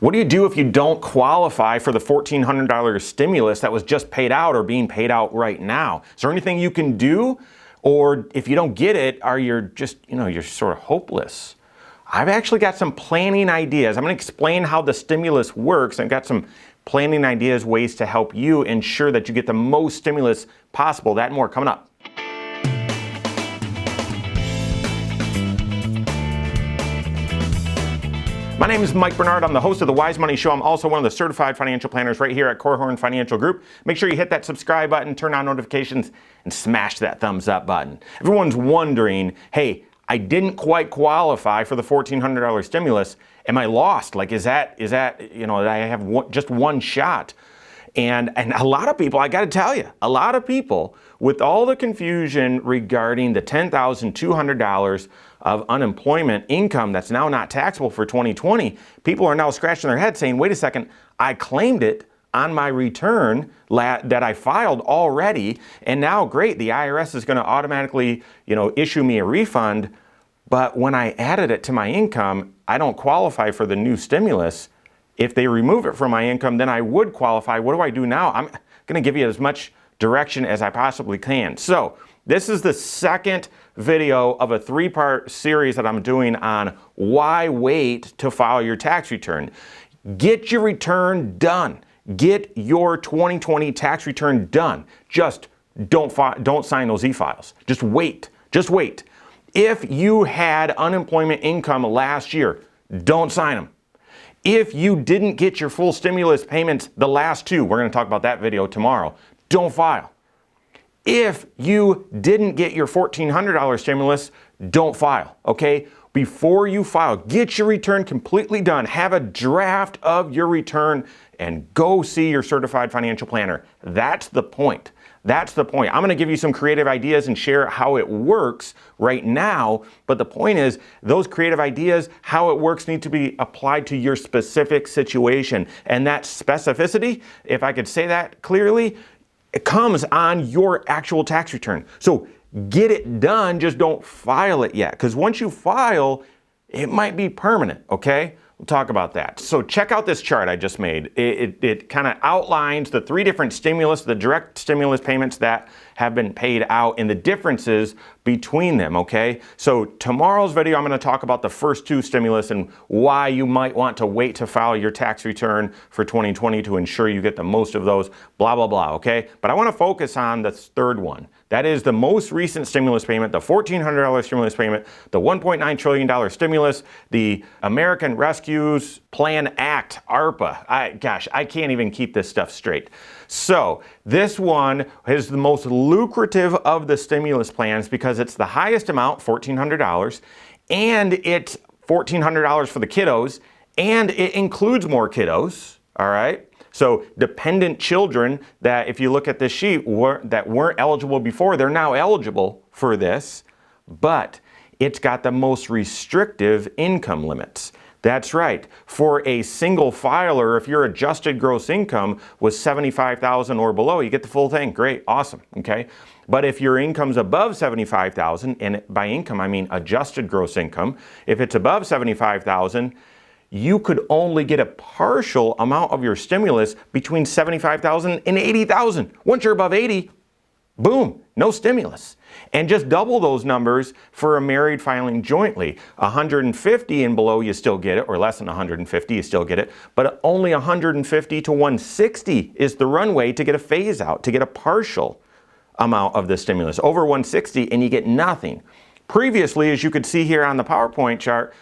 What do you do if you don't qualify for the $1,400 stimulus that was just paid out or being paid out right now? Is there anything you can do? Or if you don't get it, are you just, you're sort of hopeless? I've actually got some planning ideas. I'm going to explain how the stimulus works. I've got some planning ideas, ways to help you ensure that you get the most stimulus possible. That and more coming up. My name is Mike Bernard. I'm the host of the Wise Money Show. I'm also one of the certified financial planners right here at Korhorn Financial Group. Make sure you hit that subscribe button, turn on notifications, and smash that thumbs up button. Everyone's wondering, hey, I didn't quite qualify for the $1,400 stimulus. Am I lost? Like, is that I have just one shot? And a lot of people, I got to tell you, a lot of people, with all the confusion regarding the $10,200 of unemployment income that's now not taxable for 2020, people are now scratching their heads saying, wait a second, I claimed it on my return that I filed already, and now great, the IRS is going to automatically, issue me a refund, but when I added it to my income, I don't qualify for the new stimulus. If they remove it from my income, then I would qualify. What do I do now? I'm going to give you as much direction as I possibly can. So this is the second video of a three-part series that I'm doing on why wait to file your tax return. Get your return done. Get your 2020 tax return done. Just don't sign those e-files. Just wait. Just wait. If you had unemployment income last year, don't sign them. If you didn't get your full stimulus payments the last two, we're going to talk about that video tomorrow, don't file. If you didn't get your $1,400 stimulus, don't file, okay? Before you file, get your return completely done. Have a draft of your return and go see your certified financial planner. That's the point. That's the point. I'm going to give you some creative ideas and share how it works right now. But the point is, those creative ideas, how it works, need to be applied to your specific situation. And that specificity, if I could say that clearly, it comes on your actual tax return. So get it done, just don't file it yet. Because once you file, it might be permanent, okay? We'll talk about that. So check out this chart I just made. It kind of outlines the three different stimulus, the direct stimulus payments that have been paid out and the differences between them, okay? So tomorrow's video, I'm going to talk about the first two stimulus and why you might want to wait to file your tax return for 2020 to ensure you get the most of those, blah, blah, blah, okay? But I want to focus on the third one. That is the most recent stimulus payment, the $1,400 stimulus payment, the $1.9 trillion stimulus, the American Rescues Plan Act, ARPA. I can't even keep this stuff straight. So this one is the most lucrative of the stimulus plans because it's the highest amount, $1,400, and it's $1,400 for the kiddos, and it includes more kiddos, all right? So dependent children that, if you look at this sheet, that weren't eligible before, they're now eligible for this, but it's got the most restrictive income limits. That's right. For a single filer, if your adjusted gross income was $75,000 or below, you get the full thing. Great, awesome, okay? But if your income's above $75,000, and by income I mean adjusted gross income, if it's above $75,000, you could only get a partial amount of your stimulus between $75,000 and $80,000. Once you're above 80, boom, no stimulus. And just double those numbers for a married filing jointly. 150 and below, you still get it, or less than 150, you still get it. But only 150 to 160 is the runway to get a phase out, to get a partial amount of the stimulus. Over 160 and you get nothing. Previously, as you could see here on the PowerPoint chart,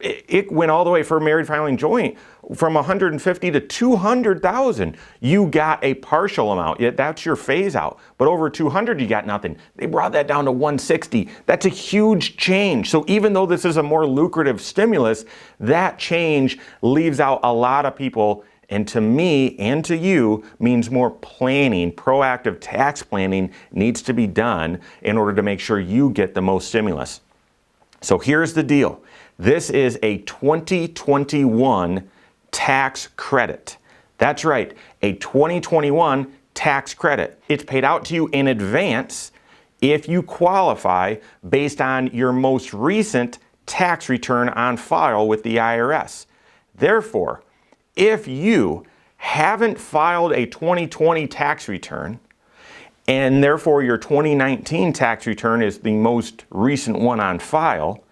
it went all the way for married filing joint from 150 to 200,000. You got a partial amount. That's your phase out. But over 200, you got nothing. They brought that down to 160. That's a huge change. So even though this is a more lucrative stimulus, that change leaves out a lot of people. And to me and to you means more planning, proactive tax planning needs to be done in order to make sure you get the most stimulus. So here's the deal. This is a 2021 tax credit. That's right, a 2021 tax credit. It's paid out to you in advance if you qualify based on your most recent tax return on file with the IRS. Therefore, if you haven't filed a 2020 tax return, and therefore your 2019 tax return is the most recent one on file,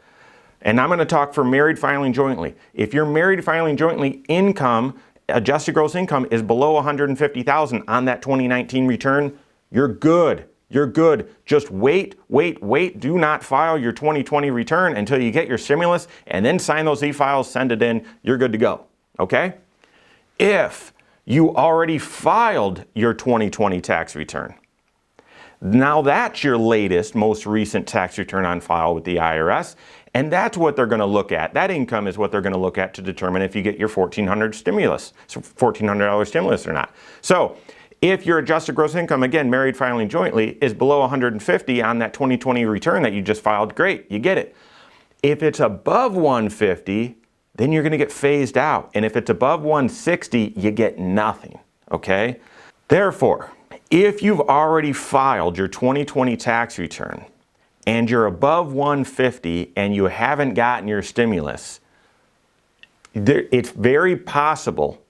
and I'm going to talk for married filing jointly. If you're married filing jointly, income, adjusted gross income is below $150,000 on that 2019 return, you're good. You're good. Just wait. Do not file your 2020 return until you get your stimulus and then sign those e-files, send it in. You're good to go. Okay? If you already filed your 2020 tax return, now that's your latest, most recent tax return on file with the IRS, and that's what they're going to look at. That income is what they're going to look at to determine if you get your $1,400 stimulus, so $1,400 stimulus or not. So if your adjusted gross income, again, married filing jointly, is below 150 on that 2020 return that you just filed, great, you get it. If it's above 150, then you're going to get phased out. And if it's above 160, you get nothing, okay? Therefore, if you've already filed your 2020 tax return and you're above 150 and you haven't gotten your stimulus, it's very possible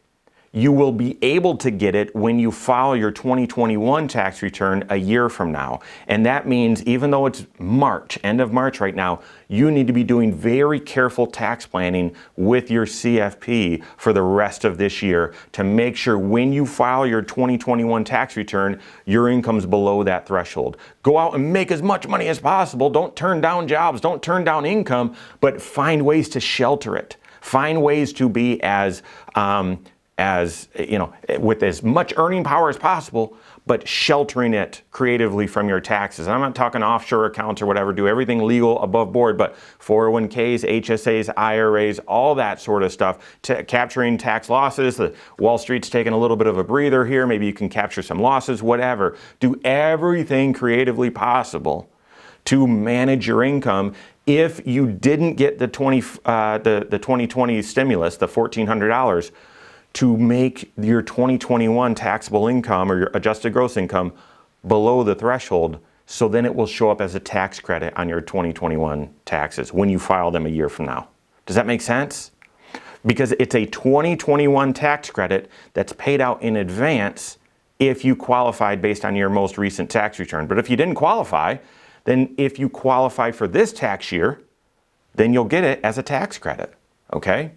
you will be able to get it when you file your 2021 tax return a year from now. And that means even though it's March, end of March right now, you need to be doing very careful tax planning with your CFP for the rest of this year to make sure when you file your 2021 tax return, your income's below that threshold. Go out and make as much money as possible. Don't turn down jobs, don't turn down income, but find ways to shelter it. Find ways to be as with as much earning power as possible, but sheltering it creatively from your taxes. And I'm not talking offshore accounts or whatever, do everything legal above board, but 401ks, HSAs, IRAs, all that sort of stuff, capturing tax losses. The Wall Street's taking a little bit of a breather here. Maybe you can capture some losses, whatever. Do everything creatively possible to manage your income. If you didn't get the 2020 stimulus, the $1,400, to make your 2021 taxable income or your adjusted gross income below the threshold, so then it will show up as a tax credit on your 2021 taxes when you file them a year from now. Does that make sense? Because it's a 2021 tax credit that's paid out in advance if you qualified based on your most recent tax return. But if you didn't qualify, then if you qualify for this tax year, then you'll get it as a tax credit, okay?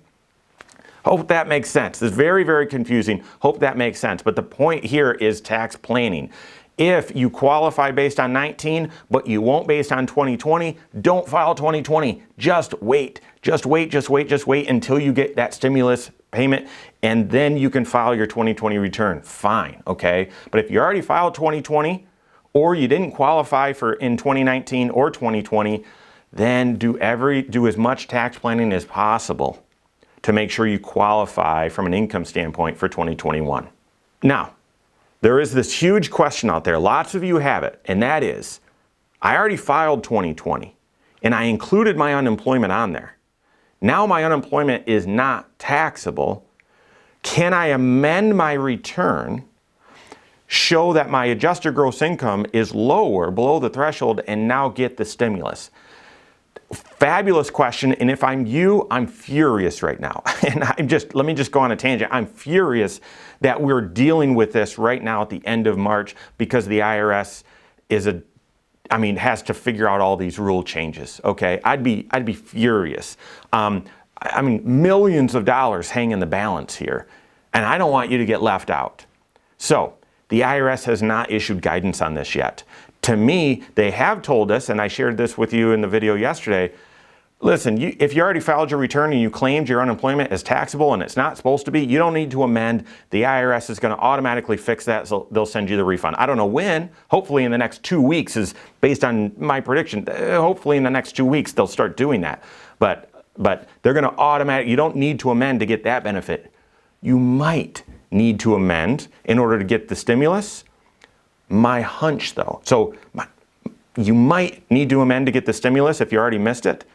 Hope that makes sense. It's very, very confusing. Hope that makes sense. But the point here is tax planning. If you qualify based on 19, but you won't based on 2020, don't file 2020. Just wait. Just wait until you get that stimulus payment, and then you can file your 2020 return. Fine, okay? But if you already filed 2020, or you didn't qualify for in 2019 or 2020, then do as much tax planning as possible to make sure you qualify from an income standpoint for 2021. Now, there is this huge question out there, lots of you have it, and that is, I already filed 2020, and I included my unemployment on there. Now my unemployment is not taxable. Can I amend my return, show that my adjusted gross income is lower, below the threshold, and now get the stimulus? Fabulous question, and if I'm you, I'm furious right now. And let me just go on a tangent. I'm furious that we're dealing with this right now at the end of March because the IRS has to figure out all these rule changes. Okay, I'd be furious. Millions of dollars hang in the balance here, and I don't want you to get left out. So the IRS has not issued guidance on this yet. To me, they have told us, and I shared this with you in the video yesterday, listen, if you already filed your return and you claimed your unemployment as taxable and it's not supposed to be, you don't need to amend. The IRS is going to automatically fix that, so they'll send you the refund. I don't know when. Hopefully in the next 2 weeks is based on my prediction. Hopefully in the next 2 weeks they'll start doing that. But they're going to you don't need to amend to get that benefit. You might need to amend in order to get the stimulus. My hunch, though, you might need to amend to get the stimulus if you already missed it.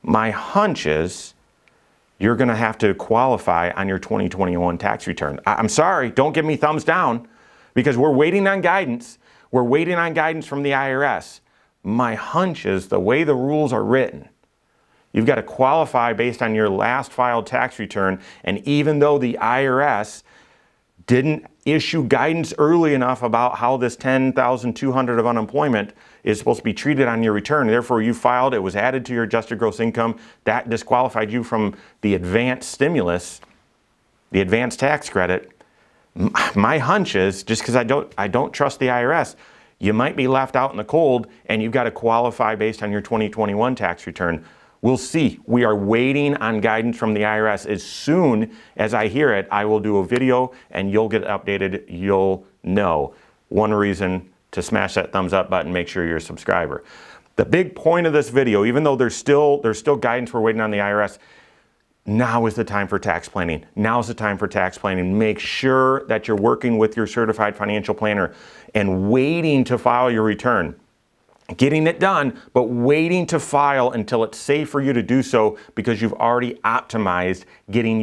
My hunch is you're going to have to qualify on your 2021 tax return. I'm sorry, don't give me thumbs down, because we're waiting on guidance. We're waiting on guidance from the IRS. My hunch is the way the rules are written, You've got to qualify based on your last filed tax return. And even though the IRS didn't issue guidance early enough about how this $10,200 of unemployment is supposed to be treated on your return, therefore you filed, it was added to your adjusted gross income, that disqualified you from the advanced stimulus, the advanced tax credit. My hunch is, just because I don't trust the IRS, you might be left out in the cold and you've got to qualify based on your 2021 tax return. We'll see. We are waiting on guidance from the IRS. As soon as I hear it, I will do a video and you'll get updated. You'll know. One reason to smash that thumbs up button, make sure you're a subscriber. The big point of this video, even though there's still guidance we're waiting on the IRS, now is the time for tax planning. Now is the time for tax planning. Make sure that you're working with your certified financial planner and waiting to file your return. Getting it done, but waiting to file until it's safe for you to do so because you've already optimized getting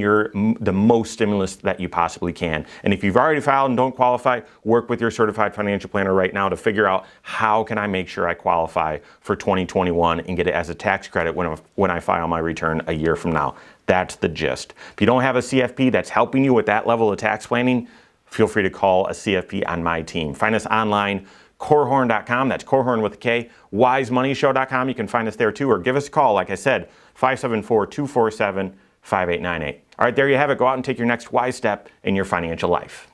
the most stimulus that you possibly can. And if you've already filed and don't qualify, work with your certified financial planner right now to figure out how can I make sure I qualify for 2021 and get it as a tax credit when I file my return a year from now. That's the gist. If you don't have a CFP that's helping you with that level of tax planning, feel free to call a CFP on my team. Find us online, Korhorn.com, that's Korhorn with a K, wisemoneyshow.com, you can find us there too, or give us a call, like I said, 574-247-5898. All right, there you have it. Go out and take your next wise step in your financial life.